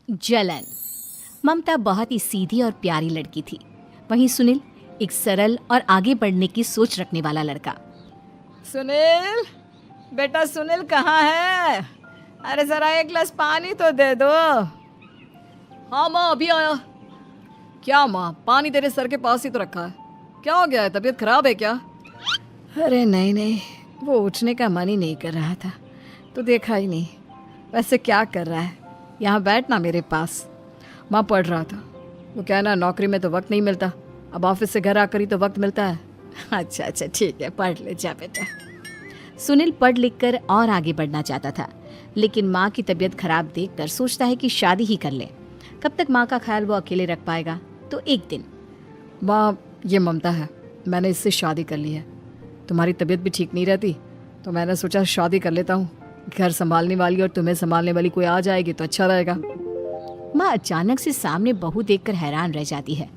जलन। ममता बहुत ही सीधी और प्यारी लड़की थी, वहीं सुनील एक सरल और आगे बढ़ने की सोच रखने वाला लड़का। सुनील, बेटा सुनील कहाँ है? अरे जरा एक गिलास पानी तो दे दो। हाँ माँ, अभी आया। क्या माँ, पानी तेरे सर के पास ही तो रखा है, क्या हो गया है? तबीयत खराब है क्या? अरे नहीं नहीं, वो उठने का मन ही नहीं कर रहा था, तो देखा ही नहीं। वैसे क्या कर रहा है? यहाँ बैठना मेरे पास। माँ पढ़ रहा था। वो क्या ना, नौकरी में तो वक्त नहीं मिलता, अब ऑफिस से घर आकर ही तो वक्त मिलता है। अच्छा ठीक है, पढ़ ले जा बेटा। सुनील पढ़ लिख कर और आगे बढ़ना चाहता था, लेकिन माँ की तबीयत खराब देखकर सोचता है कि शादी ही कर ले। कब तक माँ का ख्याल वो अकेले रख पाएगा? तो एक दिन, माँ ये ममता है, मैंने इससे शादी कर ली है। तुम्हारी तबीयत भी ठीक नहीं रहती, तो मैंने सोचा शादी कर लेता हूँ। घर संभालने वाली और तुम्हें संभालने वाली कोई आ जाएगी तो अच्छा रहेगा। माँ अचानक से सामने बहू देखकर हैरान रह जाती है।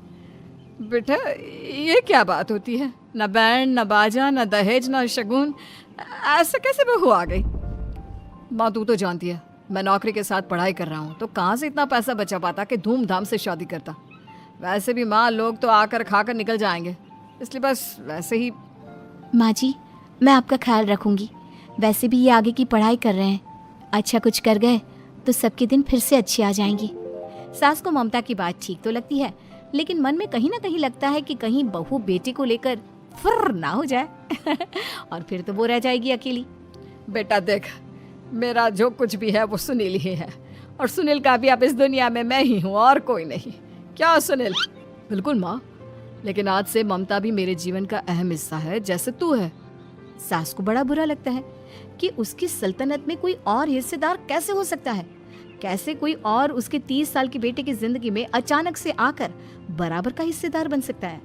बेटा ये क्या बात होती है? न बैंड, न बाजा, न दहेज, न शगुन, ऐसे कैसे बहू आ गई? माँ तू तो जानती है, मैं नौकरी के साथ पढ़ाई कर रहा हूँ, तो कहाँ से इतना पैसा बचा पाता कि धूमधाम से शादी करता। वैसे भी माँ, लोग तो आकर खाकर निकल जाएंगे, इसलिए बस वैसे ही। माँ जी, मैं आपका ख्याल रखूंगी। वैसे भी ये आगे की पढ़ाई कर रहे हैं, अच्छा कुछ कर गए तो सबके दिन फिर से अच्छे आ जाएंगे। सास को ममता की बात ठीक तो लगती है, लेकिन मन में कहीं ना कहीं लगता है कि कहीं बहू बेटे को लेकर फुर्र ना हो जाए और फिर तो वो रह जाएगी अकेली। बेटा देख, मेरा जो कुछ भी है वो सुनील ही है, और सुनील का भी अब इस दुनिया में मैं ही हूँ और कोई नहीं। क्या सुनील? बिल्कुल माँ, लेकिन आज से ममता भी मेरे जीवन का अहम हिस्सा है, जैसे तू है। सास को बड़ा बुरा लगता है कि उसकी सल्तनत में कोई और हिस्सेदार कैसे हो सकता है। कैसे कोई और उसके 30 साल के बेटे की जिंदगी में अचानक से आकर बराबर का हिस्सेदार बन सकता है।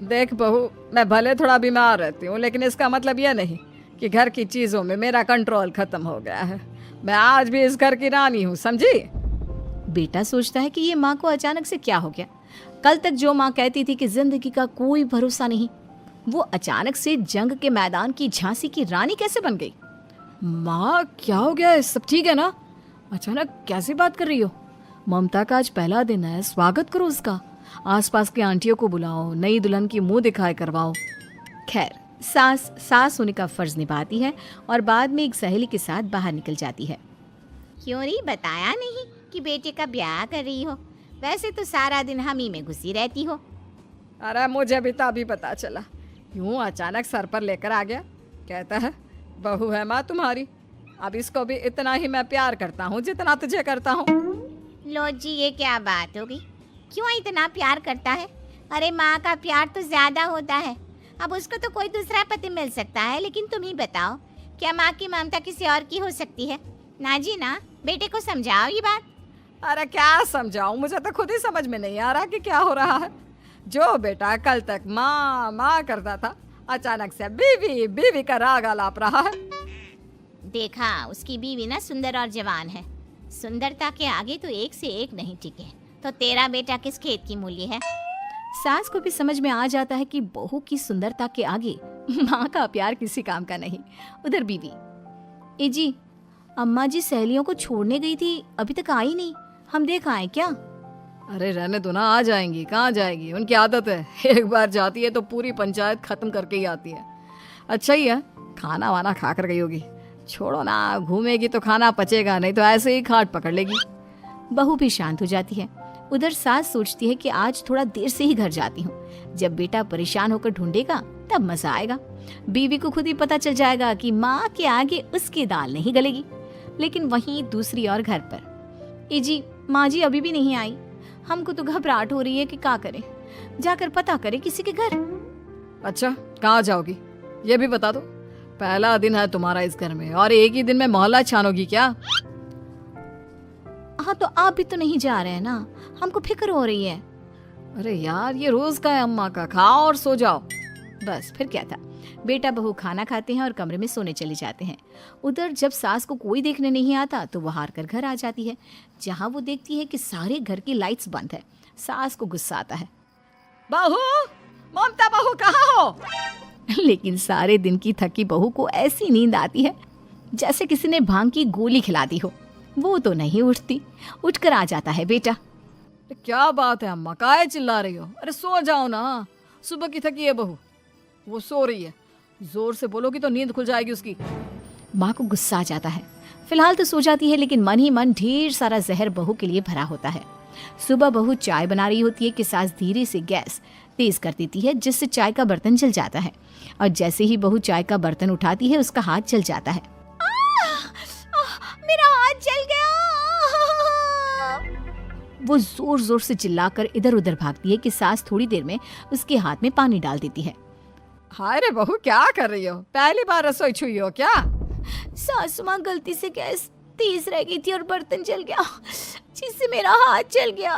देख बहू, मैं भले थोड़ा बीमार रहती हूँ, लेकिन इसका मतलब यह नहीं कि घर की चीजों में मेरा कंट्रोल खत्म हो गया है। मैं आज भी इस घर की रानी हूँ, समझी? बेटा सोचता है कि ये माँ को अचानक से क्या हो गया। कल तक जो माँ कहती थी कि जिंदगी का कोई भरोसा नहीं, वो अचानक से जंग के मैदान की झांसी की रानी कैसे बन गई? माँ क्या हो गया है? सब ठीक है ना? अचानक कैसी बात कर रही हो? ममता का आज पहला दिन है, स्वागत करो उसका। आसपास की आंटियों को बुलाओ, नई दुल्हन की मुंह दिखाए करवाओ। खैर, सास होने का फर्ज निभाती है और बाद में एक सहेली के साथ बाहर निकल जाती है। क्यों री बताया नहीं कि बेटे का ब्याह कर रही हो? वैसे तो सारा दिन हम ही में घुसी रहती हो। अरे मुझे भी तभी पता चला, यूं अचानक सर पर लेकर आ गया। कहता है बहू है माँ तुम्हारी, अब इसको भी इतना ही मैं प्यार करता हूँ जितना तुझे करता हूँ। लो जी, ये क्या बात होगी? क्यों इतना प्यार करता है? अरे माँ का प्यार तो ज्यादा होता है। अब उसको तो कोई दूसरा पति मिल सकता है, लेकिन तुम ही बताओ, क्या माँ की ममता किसी और की हो सकती है? ना जी ना, बेटे को समझाओ ये बात। अरे क्या समझाऊं, मुझे तो खुद ही समझ में नहीं आ रहा कि क्या हो रहा है। जो बेटा कल तक माँ माँ करता था, अचानक से बीवी बीवी का राग आलाप रहा है। देखा, उसकी बीवी ना सुंदर और जवान है। सुंदरता के आगे तो एक से एक नहीं टिके, तो तेरा बेटा किस खेत की मूली है? सास को भी समझ में आ जाता है कि बहू की सुंदरता के आगे माँ का प्यार किसी काम का नहीं। उधर बीवी, ए जी, अम्मा जी सहेलियों को छोड़ने गई थी, अभी तक आई नहीं, हम देख आए क्या? अरे रहने दो ना, आ जाएंगी। कहाँ जाएगी, उनकी आदत है, एक बार जाती है तो पूरी पंचायत खत्म करके ही आती है। अच्छा ही है, खाना वाना खा कर गई होगी। छोड़ो ना, घूमेगी तो खाना पचेगा, नहीं तो ऐसे ही खाट पकड़ लेगी। बहू भी शांत हो जाती है। उधर सास सोचती है कि आज थोड़ा देर से ही घर जाती हूँ, जब बेटा परेशान होकर ढूंढेगा तब मजा आएगा। बीवी को खुद ही पता चल जाएगा कि माँ के आगे उसकी दाल नहीं गलेगी। लेकिन वहीं दूसरी ओर घर पर, ए जी, माँ जी अभी भी नहीं आई, हमको तो घबराहट हो रही है कि क्या करें, जाकर पता करें किसी के घर। अच्छा, कहाँ जाओगी ये भी बता दो। पहला दिन है तुम्हारा इस घर में और एक ही दिन में मोहल्ला छानोगी क्या? हाँ तो आप भी तो नहीं जा रहे हैं ना, हमको फिक्र हो रही है। अरे यार, ये रोज का है अम्मा का, खाओ और सो जाओ। बस फिर क्या था। बेटा बहू खाना खाते हैं और कमरे में सोने चले जाते हैं। उधर जब सास को कोई देखने नहीं आता तो वो हार कर घर आ जाती है, जहाँ वो देखती है कि सारे घर की लाइट्स बंद है। सास को गुस्सा आता है, बहू, ममता बहू कहाँ हो? लेकिन सारे दिन की थकी बहू को ऐसी नींद आती है जैसे किसी ने भांग की गोली खिला दी हो। वो तो नहीं उठती। उठकर आ जाता है बेटा। अरे क्या बात है अम्मा, काहे चिल्ला रही हो? अरे सो जाओ ना, सुबह की थकी है बहू, वो सो रही है। जोर से बोलोगी तो नींद खुल जाएगी उसकी। माँ को गुस्सा आ जाता है। फिलहाल तो सो जाती है, लेकिन मन ही मन ढेर सारा जहर बहू के लिए भरा होता है। सुबह बहू चाय बना रही होती है कि सास धीरे से गैस तेज कर देती है, जिससे चाय का बर्तन जल जाता है। और जैसे ही बहू चाय का बर्तन उठाती है, उसका हाथ जल जाता है। मेरा हाथ जल गया। वो जोर जोर से चिल्लाकर इधर उधर भागती है कि सास थोड़ी देर में उसके हाथ में पानी डाल देती है। हाय रे बहू, क्या कर रही हो? पहली बार रसोई छुई हो क्या? सासू माँ गलती से गैस तेज रह गई थी और बर्तन जल गया, जिससे मेरा हाथ जल गया।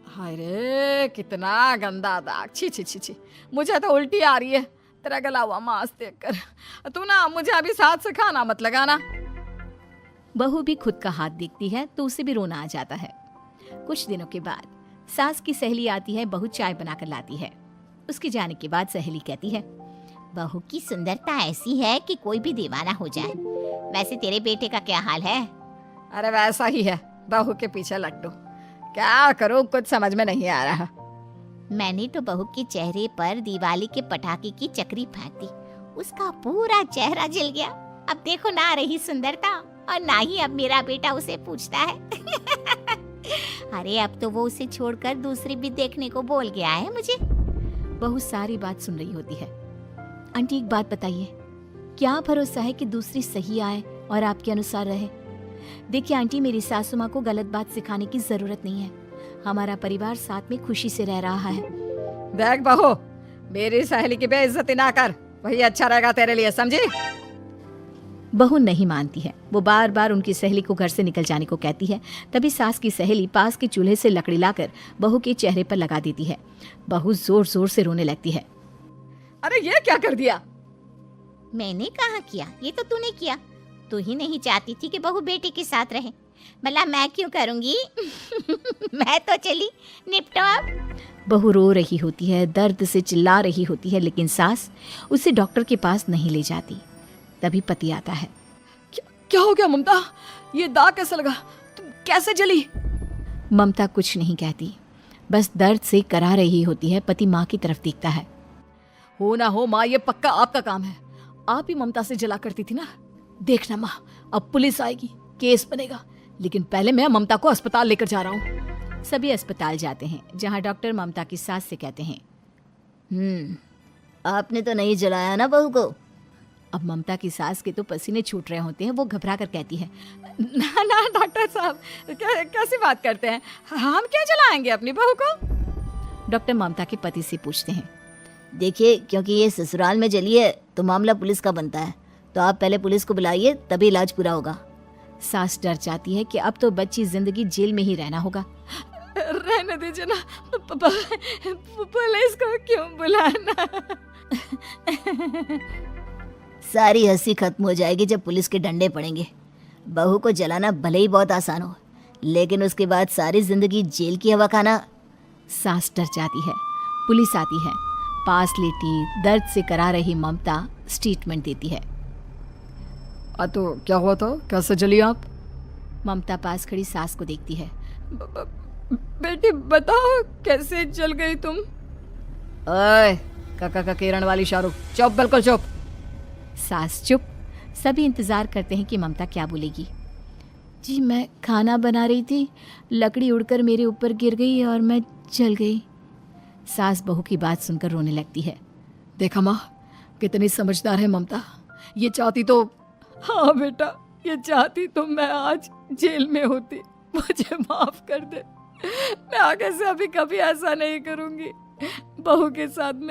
हाय रे, कितना गंदा दाग। छी छी छी छी, मुझे तो उल्टी आ रही है तेरा गला हुआ मांस देखकर। तू ना मुझे अभी साथ से खाना मत लगाना। बहू भी खुद का हाथ देखती है तो उसे भी रोना आ जाता है। कुछ दिनों के बाद सास की सहेली आती है, बहू चाय बनाकर लाती है। उसके जाने के बाद सहेली कहती है, बहू की सुंदरता ऐसी है कि कोई भी दीवाना हो जाए। वैसे तेरे बेटे का क्या हाल है? अरे वैसा ही है, बहू के पीछे लट्टू। क्या करूं, कुछ समझ में नहीं आ रहा। मैंने तो बहू के चेहरे पर दिवाली के पटाखे की चक्री फेंक दी, उसका पूरा चेहरा जल गया। अब देखो ना रही सुंदरता, और ना ही अब मेरा बेटा उसे पूछता है। अरे अब तो वो उसे छोड़कर दूसरी भी देखने को बोल गया है मुझे। बहू सारी बात सुन रही होती है। आंटी एक बात बताइए, क्या भरोसा है कि दूसरी सही आए और आपके अनुसार रहे? देखिए आंटी, मेरी सासू माँ को गलत बात सिखाने की जरूरत नहीं है। हमारा परिवार साथ में खुशी से रह रहा है। देख बहू, मेरी सहेली की बेइज्जती ना कर, वही अच्छा रहेगा तेरे लिए, समझी? बहू नहीं मानती है। वो बार बार उनकी सहेली को घर से निकल जाने को कहती है। तभी सास की सहेली पास के चूल्हे से लकड़ी लाकर बहू के चेहरे पर लगा देती है। बहू जोर जोर से रोने लगती है। अरे ये क्या कर दिया? मैंने कहा किया, ये तो तूने किया। तू ही नहीं चाहती थी कि बहू बेटे के साथ रहे, भला मैं क्यों करूंगी? मैं तो चली, निपटो अब। बहू रो रही होती है, दर्द से चिल्ला रही होती है, लेकिन सास उसे डॉक्टर के पास नहीं ले जाती। तभी पति आता है। क्या हो गया ममता? ये दाग कैसे लगा? तुम कैसे जली? ममता कुछ नहीं कहती, बस दर्द से करा रही होती है। पति माँ की तरफ देखता है। हो ना हो माँ, ये पक्का आपका काम है। आप ही ममता से जला करती थी ना। देखना माँ, अब पुलिस आएगी, केस बनेगा, लेकिन पहले मैं ममता को अस्पताल लेकर जा रहा हूँ। सभी अस्पताल जाते हैं, जहाँ डॉक्टर ममता की सास से कहते हैं, आपने तो नहीं जलाया ना बहू को? अब ममता की सास के तो पसीने छूट रहे होते हैं। वो घबरा कर कहती है, ना ना डॉक्टर साहब, कैसी बात करते हैं? हम क्या जलाएंगे अपनी बहू को? डॉक्टर ममता के पति से पूछते हैं। देखिए, क्योंकि ये ससुराल में जली है तो मामला पुलिस का बनता है, तो आप पहले पुलिस को बुलाइए, तभी इलाज पूरा होगा। सास डर जाती है कि अब तो बच्ची जिंदगी जेल में ही रहना होगा। रहने दीजिए ना, पुलिस को क्यों बुलाना? सारी हंसी खत्म हो जाएगी जब पुलिस के डंडे पड़ेंगे। बहू को जलाना भले ही बहुत आसान हो, लेकिन उसके बाद सारी जिंदगी जेल की हवा खाना। सास डर जाती है। पुलिस आती है। पास लेटी दर्द से करा रही ममता स्टेटमेंट देती है। तो क्या हुआ था? कैसे जली आप? ममता पास खड़ी सास को देखती है। बेटी बताओ, कैसे जल गई तुम? ओए, काका का किरण वाली शाहरुख, चुप, बिल्कुल चुप। सास चुप। सभी इंतजार करते हैं कि ममता क्या बोलेगी। जी मैं खाना बना रही थी, लकड़ी उड़कर मेरे ऊपर गिर गई और मैं जल गई। सास बहू की बात सुनकर रोने लगती है। देखा माँ, कितनी समझदार है ममता। ये चाहती तो, हाँ बेटा, ये चाहती तो मैं आज जेल में होती। मुझे माफ कर दे, मैं आगे से अभी कभी ऐसा नहीं करूंगी बहू के साथ में।